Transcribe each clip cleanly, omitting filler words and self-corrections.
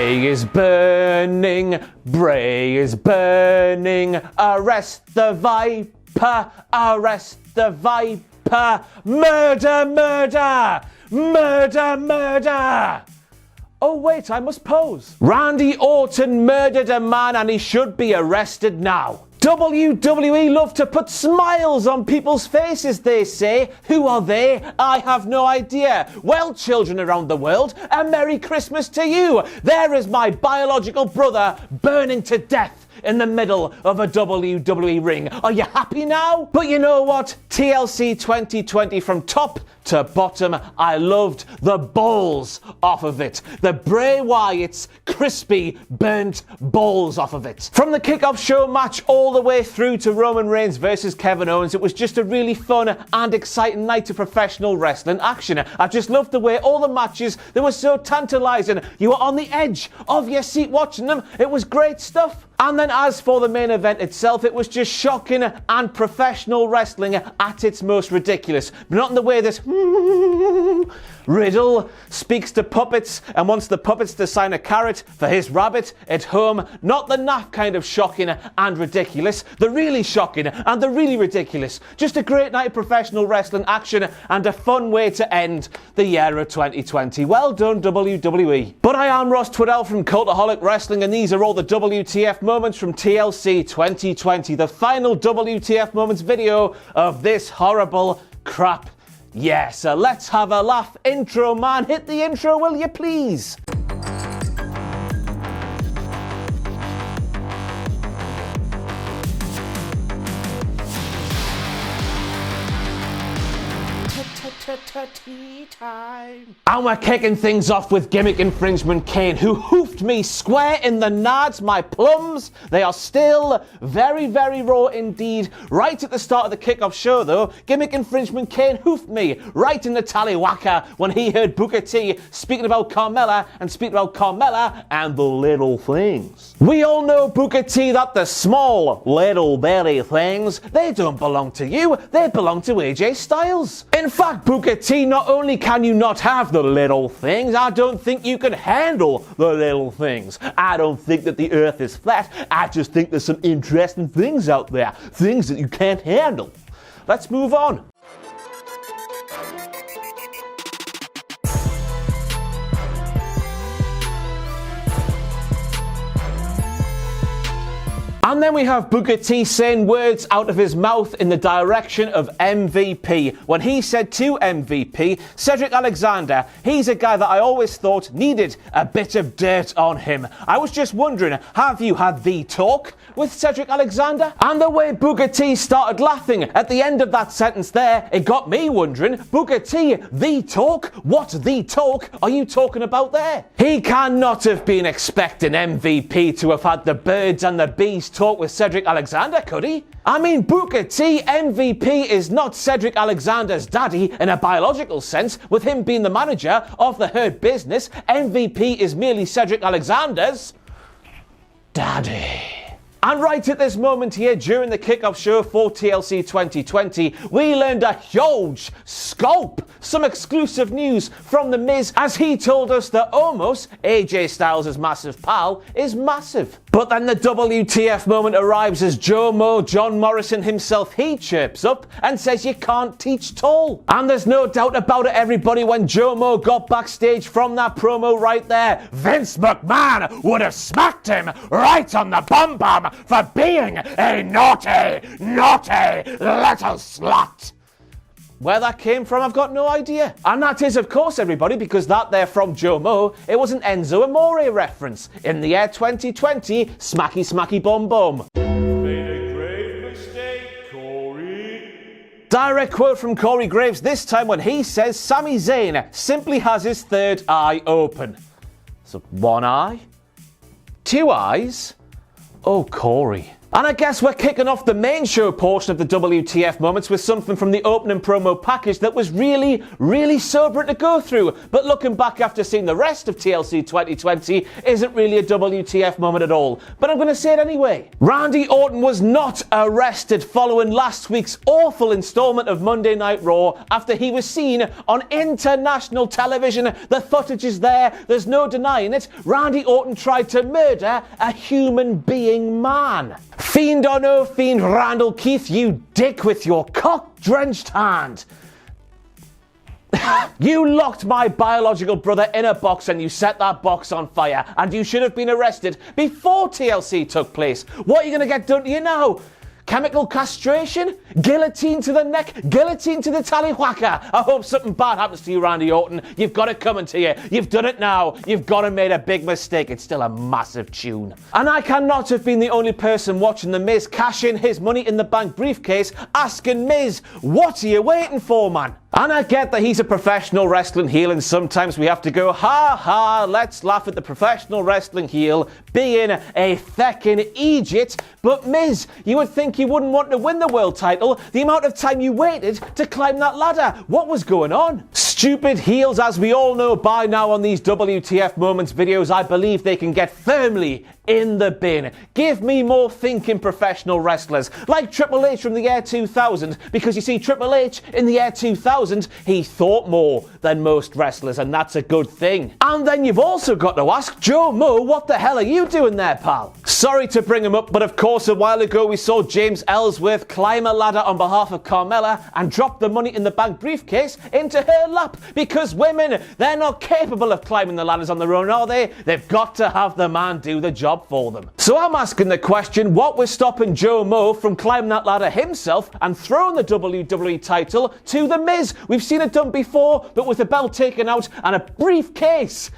Bray is burning, Bray is burning, arrest the Viper, arrest the Viper, murder, murder, murder, murder. Oh wait, I must pose. Randy Orton murdered a man and he should be arrested now. WWE love to put smiles on people's faces, they say. Who are they? I have no idea. Well, children around the world, a Merry Christmas to you. There is my biological brother burning to death in the middle of a WWE ring. Are you happy now? But you know what? TLC 2020 from top to bottom, I loved the balls off of it. The Bray Wyatt's crispy, burnt balls off of it. From the kickoff show match all the way through to Roman Reigns versus Kevin Owens, it was just a really fun and exciting night of professional wrestling action. I just loved the way all the matches, they were so tantalizing. You were on the edge of your seat watching them. It was great stuff. And then as for the main event itself, it was just shocking and professional wrestling at its most ridiculous. But not in the way this Riddle speaks to puppets and wants the puppets to sign a carrot for his rabbit at home. Not the naff kind of shocking and ridiculous. The really shocking and the really ridiculous. Just a great night of professional wrestling action and a fun way to end the year of 2020. Well done, WWE. But I am Ross Twiddell from Cultaholic Wrestling, and these are all the WTF moments from TLC 2020. The final WTF moments video of this horrible crap. Yeah, so let's have a laugh. Intro man, hit the intro, will you please? Tea time. And we're kicking things off with Gimmick Infringement Kane, who hoofed me square in the nads, my plums. They are still very, very raw indeed. Right at the start of the kickoff show, though, Gimmick Infringement Kane hoofed me right in the tallywhacker when he heard Booker T speaking about Carmella and the little things. We all know, Booker T, that the small little belly things, they don't belong to you, they belong to AJ Styles. In fact, Booker T, not only can you not have the little things, I don't think you can handle the little things. I don't think that the earth is flat. I just think there's some interesting things out there. Things that you can't handle. Let's move on. And then we have Booker T saying words out of his mouth in the direction of MVP. When he said to MVP, Cedric Alexander, he's a guy that I always thought needed a bit of dirt on him. I was just wondering, have you had the talk with Cedric Alexander? And the way Booker T started laughing at the end of that sentence there, it got me wondering, Booker T, the talk? What the talk are you talking about there? He cannot have been expecting MVP to have had the birds and the bees talk with Cedric Alexander, could he? I mean, Booker T, MVP is not Cedric Alexander's daddy in a biological sense, with him being the manager of the Hurt Business. MVP is merely Cedric Alexander's daddy. And right at this moment here, during the kickoff show for TLC 2020, we learned a huge scope, some exclusive news from The Miz, as he told us that Omos, AJ Styles' massive pal, is massive. But then the WTF moment arrives as Jomo, John Morrison himself, he chirps up and says you can't teach tall. And there's no doubt about it, everybody, when Jomo got backstage from that promo right there, Vince McMahon would have smacked him right on the bum-bum for being a naughty, naughty little slut. Where that came from, I've got no idea. And that is, of course, everybody, because that there from Jomo, it was an Enzo Amore reference in the year 2020, smacky smacky bum bum. Made a grave mistake, Corey. Direct quote from Corey Graves this time when he says Sami Zayn simply has his third eye open. So one eye? Two eyes? Oh, Corey. And I guess we're kicking off the main show portion of the WTF Moments with something from the opening promo package that was really, really sobering to go through. But looking back after seeing the rest of TLC 2020 isn't really a WTF moment at all. But I'm going to say it anyway. Randy Orton was not arrested following last week's awful installment of Monday Night Raw after he was seen on international television. The footage is there. There's no denying it. Randy Orton tried to murder a human being man. Fiend or no fiend, Randall Keith, you dick with your cock-drenched hand. You locked my biological brother in a box and you set that box on fire, and you should have been arrested before TLC took place. What are you going to get done to you now? Chemical castration? Guillotine to the neck? Guillotine to the tallywhacker? I hope something bad happens to you, Randy Orton. You've got it coming to you. You've done it now. You've got to made a big mistake. It's still a massive tune. And I cannot have been the only person watching The Miz cash in his Money in the Bank briefcase asking Miz, what are you waiting for, man? And I get that he's a professional wrestling heel and sometimes we have to go, ha ha, let's laugh at the professional wrestling heel being a feckin' idiot. But Miz, you would think you wouldn't want to win the world title. The amount of time you waited to climb that ladder. What was going on? Stupid heels, as we all know by now on these WTF Moments videos, I believe they can get firmly in the bin. Give me more thinking professional wrestlers like Triple H from the year 2000, because you see, Triple H in the year 2000, he thought more than most wrestlers, and that's a good thing. And then you've also got to ask Joe Mo, what the hell are you doing there, pal? Sorry to bring him up, but of course a while ago we saw James Ellsworth climb a ladder on behalf of Carmella and drop the Money in the Bank briefcase into her lap, because women, they're not capable of climbing the ladders on their own, are they? They've got to have the man do the job for them. So I'm asking the question, what was stopping Joe Mo from climbing that ladder himself and throwing the WWE title to The Miz? We've seen it done before, but with the belt taken out and a briefcase.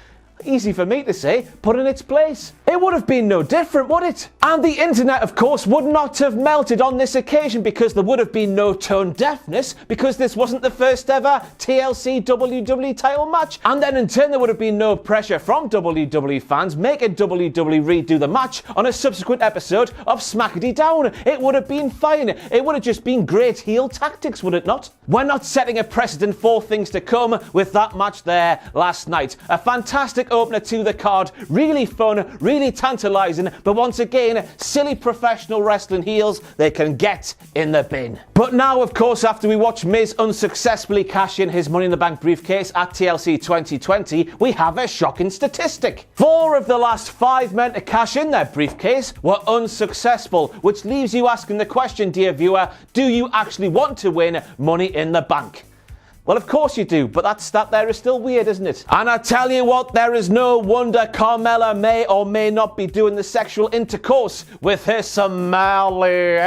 Easy for me to say, put in its place. It would have been no different, would it? And the internet, of course, would not have melted on this occasion because there would have been no tone deafness, because this wasn't the first ever TLC WWE title match. And then in turn, there would have been no pressure from WWE fans making WWE redo the match on a subsequent episode of SmackDown. It would have been fine. It would have just been great heel tactics, would it not? We're not setting a precedent for things to come with that match there last night. A fantastic opener to the card, really fun, really tantalizing, but once again, silly professional wrestling heels, they can get in the bin. But now, of course, after we watch Miz unsuccessfully cash in his Money in the Bank briefcase at TLC 2020, we have a shocking statistic. 4 of the last 5 men to cash in their briefcase were unsuccessful, which leaves you asking the question, dear viewer, do you actually want to win Money in the Bank? Well, of course you do, but that stat there is still weird, isn't it? And I tell you what, there is no wonder Carmella may or may not be doing the sexual intercourse with her Somali.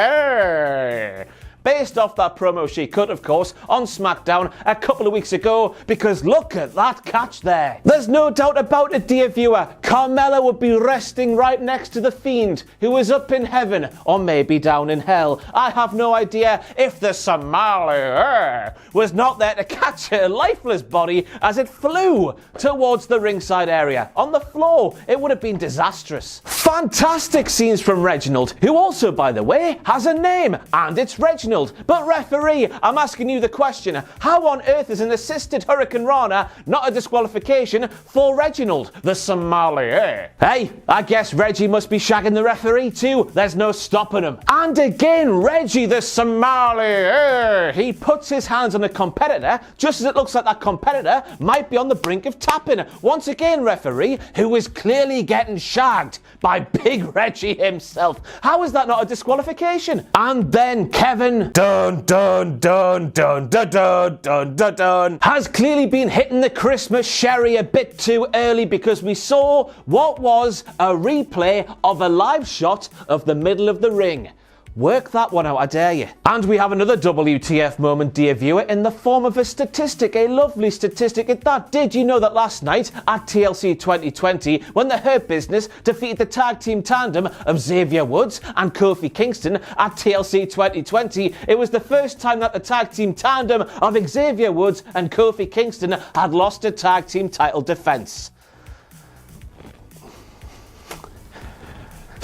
Based off that promo she cut, of course, on SmackDown a couple of weeks ago, because look at that catch there. There's no doubt about it, dear viewer. Carmella would be resting right next to the Fiend, who is up in heaven, or maybe down in hell. I have no idea if the Somali was not there to catch her lifeless body as it flew towards the ringside area. On the floor, it would have been disastrous. Fantastic scenes from Reginald, who also, by the way, has a name, and it's Reginald. But referee, I'm asking you the question, how on earth is an assisted Hurricane Rana not a disqualification for Reginald, the Somali? Hey, I guess Reggie must be shagging the referee too. There's no stopping him. And again, Reggie, the Somali, he puts his hands on a competitor just as it looks like that competitor might be on the brink of tapping. Once again, referee, who is clearly getting shagged by Big Reggie himself. How is that not a disqualification? And then Kevin has clearly been hitting the Christmas sherry a bit too early, because we saw what was a replay of a live shot of the middle of the ring. Work that one out, I dare you. And we have another WTF moment, dear viewer, in the form of a statistic, a lovely statistic at that. Did you know that last night at TLC 2020, when the Hurt Business defeated the tag team tandem of Xavier Woods and Kofi Kingston at TLC 2020, it was the first time that the tag team tandem of Xavier Woods and Kofi Kingston had lost a tag team title defense.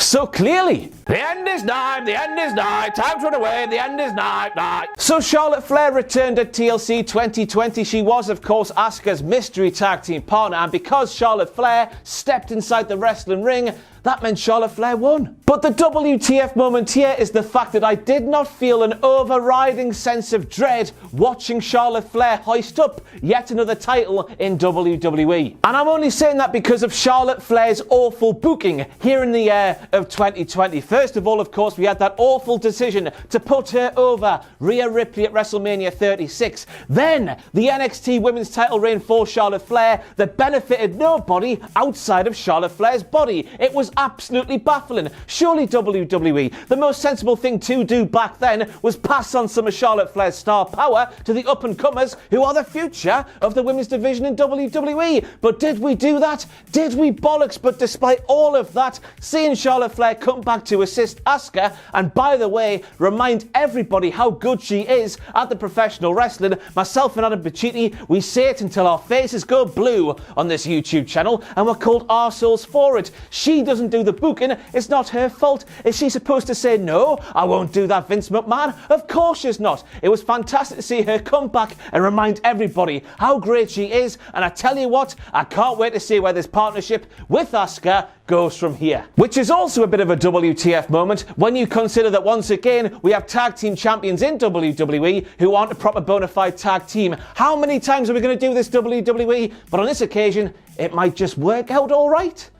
so clearly. The end is nigh, the end is nigh, time to run away, the end is nigh, nigh. So Charlotte Flair returned at TLC 2020. She was, of course, Asuka's mystery tag team partner, and because Charlotte Flair stepped inside the wrestling ring, that meant Charlotte Flair won. But the WTF moment here is the fact that I did not feel an overriding sense of dread watching Charlotte Flair hoist up yet another title in WWE. And I'm only saying that because of Charlotte Flair's awful booking here in the year of 2020. First of all, of course, we had that awful decision to put her over Rhea Ripley at WrestleMania 36. Then the NXT Women's title reign for Charlotte Flair that benefited nobody outside of Charlotte Flair's body. It was absolutely baffling. Surely WWE, the most sensible thing to do back then was pass on some of Charlotte Flair's star power to the up-and-comers who are the future of the women's division in WWE. But did we do that? Did we bollocks? But despite all of that, seeing Charlotte Flair come back to assist Asuka, and by the way, remind everybody how good she is at the professional wrestling, myself and Adam Pacitti, we say it until our faces go blue on this YouTube channel, and we're called arseholes for it. She doesn't do the booking, it's not her fault. Is she supposed to say, no, I won't do that, Vince McMahon? Of course she's not. It was fantastic to see her come back and remind everybody how great she is, and I tell you what, I can't wait to see where this partnership with Asuka goes from here. Which is also a bit of a WTF moment when you consider that once again we have tag team champions in WWE who aren't a proper bona fide tag team. How many times are we going to do this, WWE? But on this occasion, it might just work out all right.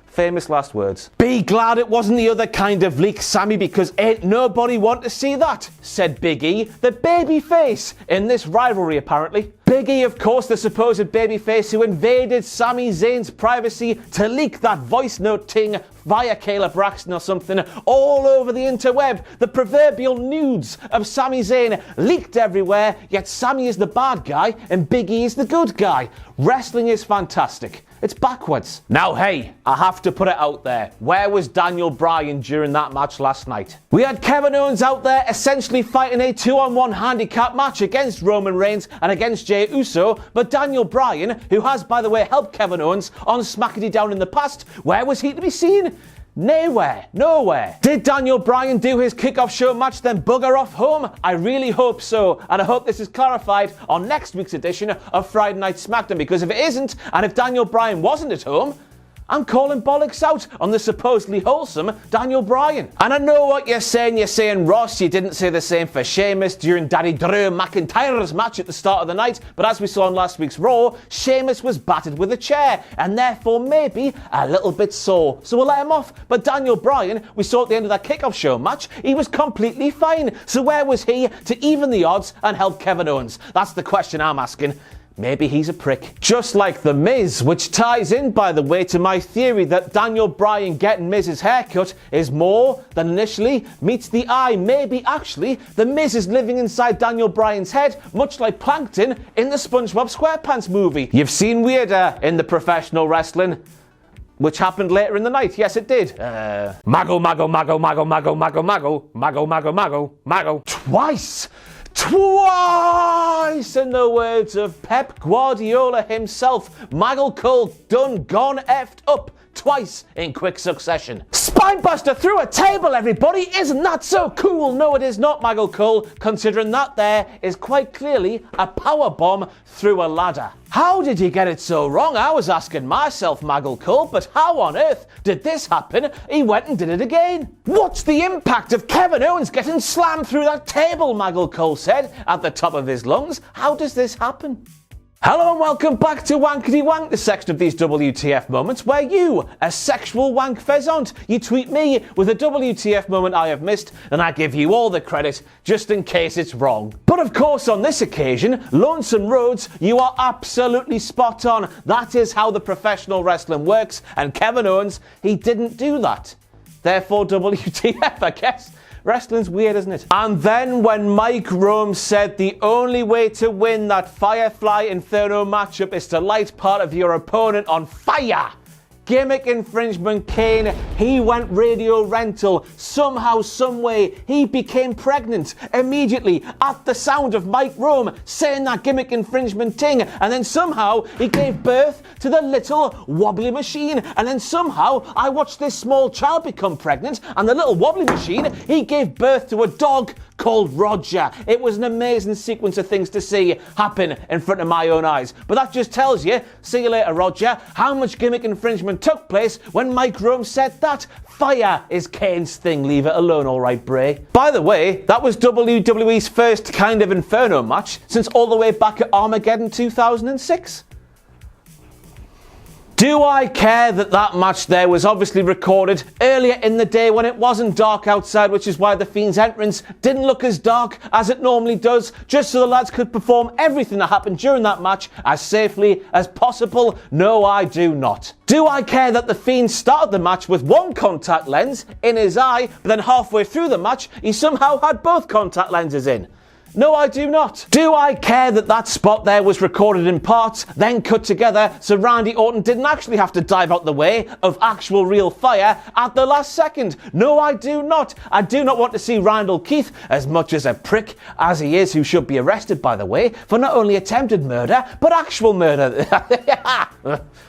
Famous last words. Be glad it wasn't the other kind of leak, Sami, because ain't nobody want to see that, said Big E, the baby face in this rivalry apparently. Big E, of course, the supposed babyface who invaded Sami Zayn's privacy to leak that voice note ting via Caleb Braxton or something all over the interweb. The proverbial nudes of Sami Zayn leaked everywhere, yet Sami is the bad guy and Big E is the good guy. Wrestling is fantastic. It's backwards. Now, hey, I have to put it out there. Where was Daniel Bryan during that match last night? We had Kevin Owens out there essentially fighting a 2-on-1 handicap match against Roman Reigns and against Jey Uso, but Daniel Bryan, who has, by the way, helped Kevin Owens on SmackDown Down in the past, where was he to be seen? Nowhere. Did Daniel Bryan do his kickoff show match then bugger off home? I really hope so, and I hope this is clarified on next week's edition of Friday Night SmackDown, because if it isn't, and if Daniel Bryan wasn't at home, I'm calling bollocks out on the supposedly wholesome Daniel Bryan. And I know what you're saying, Ross, you didn't say the same for Sheamus during Daddy Drew McIntyre's match at the start of the night, but as we saw on last week's Raw, Sheamus was battered with a chair, and therefore maybe a little bit sore. So we'll let him off. But Daniel Bryan, we saw at the end of that kickoff show match, he was completely fine. So where was he to even the odds and help Kevin Owens? That's the question I'm asking. Maybe he's a prick. Just like The Miz, which ties in, by the way, to my theory that Daniel Bryan getting Miz's haircut is more than initially meets the eye. Maybe actually The Miz is living inside Daniel Bryan's head, much like Plankton in the SpongeBob SquarePants movie. You've seen weirder in the professional wrestling. Which happened later in the night. Yes, it did. Mago. Twice, in the words of Pep Guardiola himself, Maggle Cole gone effed up twice in quick succession. Spinebuster through a table, everybody! Isn't that so cool? No, it is not, Maggle Cole, considering that there is quite clearly a power bomb through a ladder. How did he get it so wrong? I was asking myself, Maggle Cole, but how on earth did this happen? He went and did it again. What's the impact of Kevin Owens getting slammed through that table? Maggle Cole said at the top of his lungs. How does this happen? Hello and welcome back to Wankety Wank, the section of these WTF moments where you, a sexual wank pheasant, you tweet me with a WTF moment I have missed and I give you all the credit just in case it's wrong. But of course on this occasion, Lonesome Rhodes, you are absolutely spot on. That is how the professional wrestling works, and Kevin Owens, he didn't do that. Therefore WTF, I guess. Wrestling's weird, isn't it? And then when Mike Rome said the only way to win that Firefly Inferno matchup is to light part of your opponent on fire, Gimmick infringement Kane, he went radio rental. Somehow, someway, he became pregnant immediately at the sound of Mike Rome saying that gimmick infringement thing. And then somehow he gave birth to the little wobbly machine. And then somehow I watched this small child become pregnant, and the little wobbly machine, he gave birth to a dog called Roger. It was an amazing sequence of things to see happen in front of my own eyes. But that just tells you, see you later Roger, how much gimmick infringement took place when Mike Rome said that. Fire is Kane's thing, leave it alone, alright Bray. By the way, that was WWE's first kind of Inferno match since all the way back at Armageddon 2006. Do I care that that match there was obviously recorded earlier in the day when it wasn't dark outside, which is why the Fiend's entrance didn't look as dark as it normally does, just so the lads could perform everything that happened during that match as safely as possible? No, I do not. Do I care that the Fiend started the match with one contact lens in his eye, but then halfway through the match he somehow had both contact lenses in? No, I do not. Do I care that that spot there was recorded in parts, then cut together, so Randy Orton didn't actually have to dive out the way of actual real fire at the last second? No, I do not. I do not want to see Randall Keith, as much as a prick as he is, who should be arrested, by the way, for not only attempted murder, but actual murder.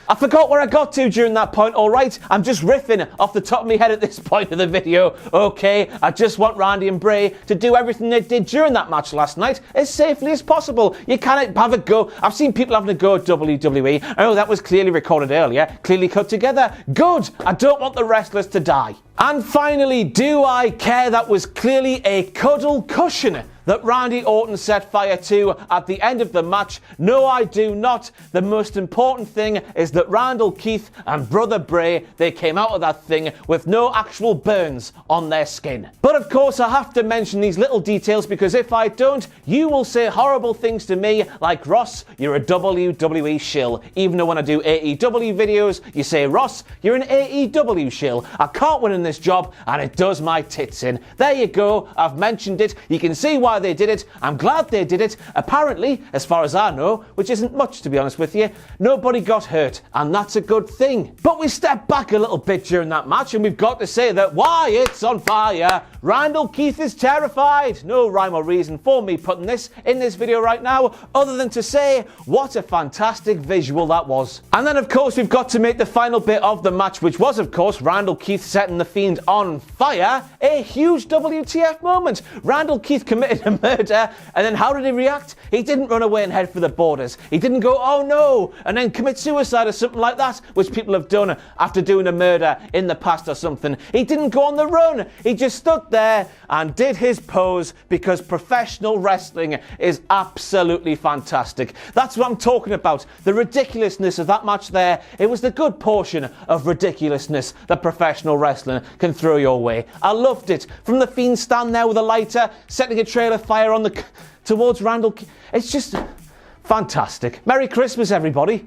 I forgot where I got to during that point, alright? I'm just riffing off the top of my head at this point of the video. Okay, I just want Randy and Bray to do everything they did during that match last night as safely as possible. You can't have a go. I've seen people having a go at WWE. I know that was clearly recorded earlier, clearly cut together. Good. I don't want the wrestlers to die. And finally, do I care that was clearly a cuddle cushion that Randy Orton set fire to at the end of the match? No, I do not. The most important thing is that Randall Keith and Brother Bray, they came out of that thing with no actual burns on their skin. But of course, I have to mention these little details because if I don't, you will say horrible things to me like, Ross, you're a WWE shill. Even though when I do AEW videos, you say, Ross, you're an AEW shill. I can't win in this job and it does my tits in. There you go. I've mentioned it. You can see why they did it. I'm glad they did it. Apparently, as far as I know, which isn't much to be honest with you, nobody got hurt, and that's a good thing. But we stepped back a little bit during that match, and we've got to say that why it's on fire. Randall Keith is terrified. No rhyme or reason for me putting this in this video right now, other than to say what a fantastic visual that was. And then of course we've got to make the final bit of the match, which was of course Randall Keith setting the Fiend on fire. A huge WTF moment. Randall Keith committed a murder, and then how did he react? He didn't run away and head for the borders. He didn't go, oh no, and then commit suicide or something like that, which people have done after doing a murder in the past or something. He didn't go on the run. He just stood there and did his pose because professional wrestling is absolutely fantastic. That's what I'm talking about. The ridiculousness of that match there. It was the good portion of ridiculousness that professional wrestling can throw your way. I loved it. From the Fiend stand there with a lighter, setting a trail of fire on towards Randall. It's just fantastic. Merry Christmas, everybody.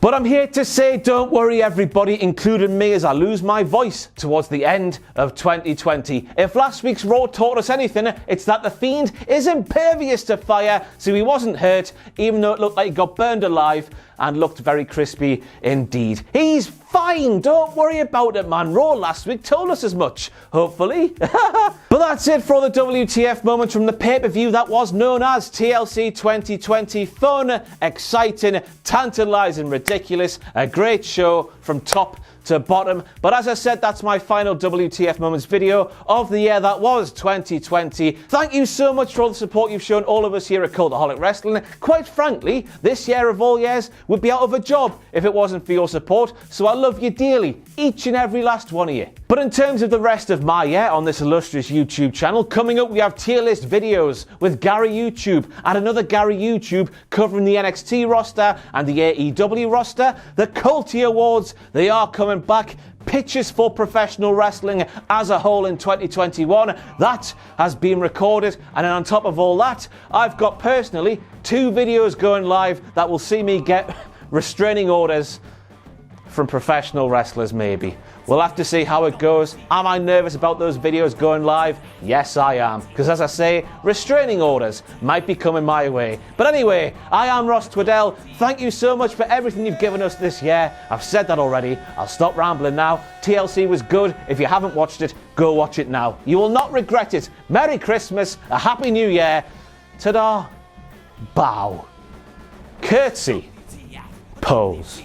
But I'm here to say, don't worry everybody, including me, as I lose my voice towards the end of 2020. If last week's Raw taught us anything, it's that the Fiend is impervious to fire, so he wasn't hurt, even though it looked like he got burned alive and looked very crispy indeed. He's fine, don't worry about it, man. Raw last week told us as much, hopefully. But that's it for all the WTF moments from the pay-per-view that was known as TLC 2020. Fun, exciting, tantalizing, ridiculous. A great show from top to bottom. But as I said, that's my final WTF Moments video of the year that was 2020. Thank you so much for all the support you've shown all of us here at Cultaholic Wrestling. Quite frankly, this year of all years would be out of a job if it wasn't for your support, so I love you dearly, each and every last one of you. But in terms of the rest of my year on this illustrious YouTube channel, coming up we have tier list videos with Gary YouTube and another Gary YouTube covering the NXT roster and the AEW roster. The Culty Awards, they are coming back. Pitches for professional wrestling as a whole in 2021. That has been recorded, and then on top of all that, I've got personally 2 videos going live that will see me get restraining orders from professional wrestlers, maybe. We'll have to see how it goes. Am I nervous about those videos going live? Yes, I am. Because as I say, restraining orders might be coming my way. But anyway, I am Ross Twiddell. Thank you so much for everything you've given us this year. I've said that already. I'll stop rambling now. TLC was good. If you haven't watched it, go watch it now. You will not regret it. Merry Christmas, a Happy New Year. Ta-da. Bow. Curtsy. Pose.